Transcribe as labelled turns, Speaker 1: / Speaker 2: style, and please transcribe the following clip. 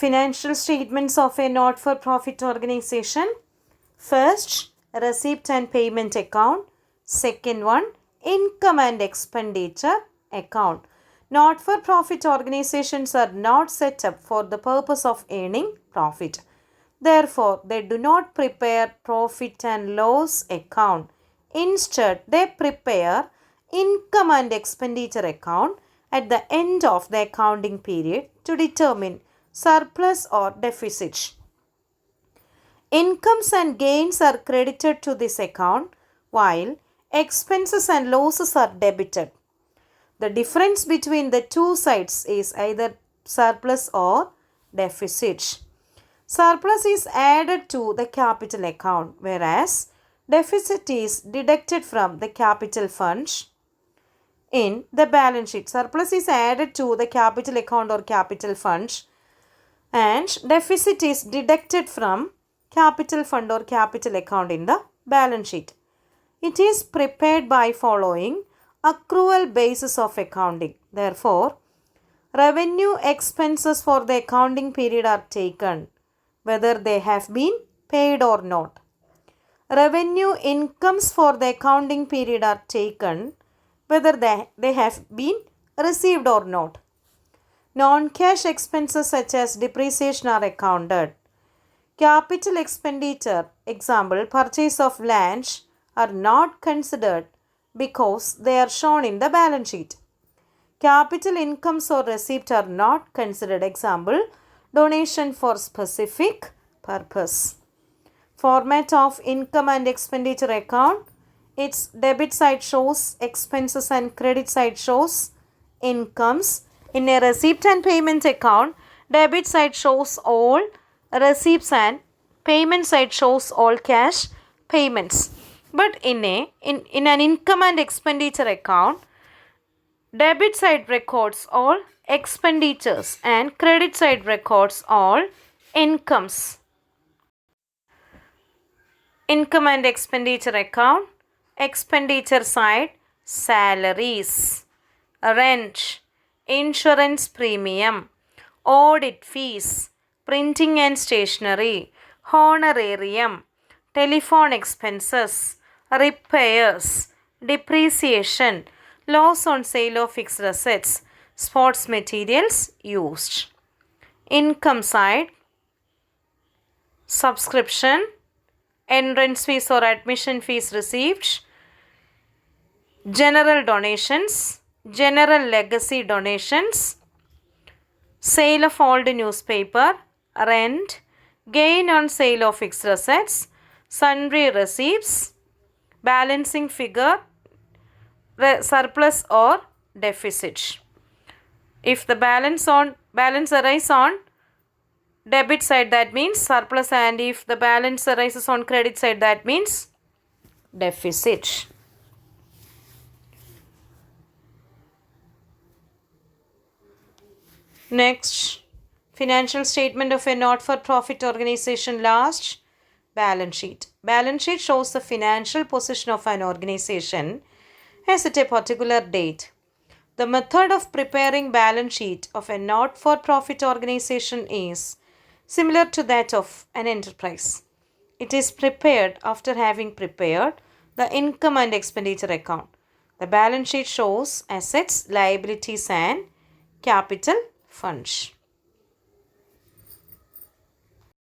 Speaker 1: Financial statements of a not-for-profit organization. First, receipt and payment account. Second one, income and expenditure account. Not-for-profit organizations are not set up for the purpose of earning profit. Therefore, they do not prepare profit and loss account. Instead, they prepare income and expenditure account at the end of the accounting period to determine surplus or deficit. Incomes and gains are credited to this account while expenses and losses are debited. The difference between the two sides is either surplus or deficit. Surplus is added to the capital account, whereas deficit is deducted from the capital fund in the balance sheet. Surplus is added to the capital account or capital fund, and deficit is deducted from capital fund or capital account in the balance sheet. It is prepared by following accrual basis of accounting. Therefore, revenue expenses for the accounting period are taken whether they have been paid or not. Revenue incomes for the accounting period are taken whether they have been received or not. Non-cash expenses such as depreciation are accounted. Capital expenditure, example purchase of land, are not considered because they are shown in the balance sheet. Capital incomes or receipt are not considered, example donation for specific purpose. Format of income and expenditure account. Its debit side shows expenses and credit side shows incomes. In a receipt and payment account, debit side shows all receipts and payment side shows all cash payments. But in an income and expenditure account, debit side records all expenditures and credit side records all incomes. Income and expenditure account. Expenditure side, salaries, rent, insurance premium, audit fees, printing and stationery, honorarium, telephone expenses, repairs, depreciation, loss on sale of fixed assets, sports materials used. Income side, subscription, entrance fees or admission fees received, general donations, general legacy donations, sale of old newspaper, rent, gain on sale of fixed assets, sundry receipts, balancing figure, surplus or deficit. If the balance arises on debit side, that means surplus, and if the balance arises on credit side, that means deficit. Next, financial statement of a not-for-profit organization. Last, balance sheet. Balance sheet shows the financial position of an organization as at a particular date. The method of preparing balance sheet of a not-for-profit organization is similar to that of an enterprise. It is prepared after having prepared the income and expenditure account. The balance sheet shows assets, liabilities and capital funds.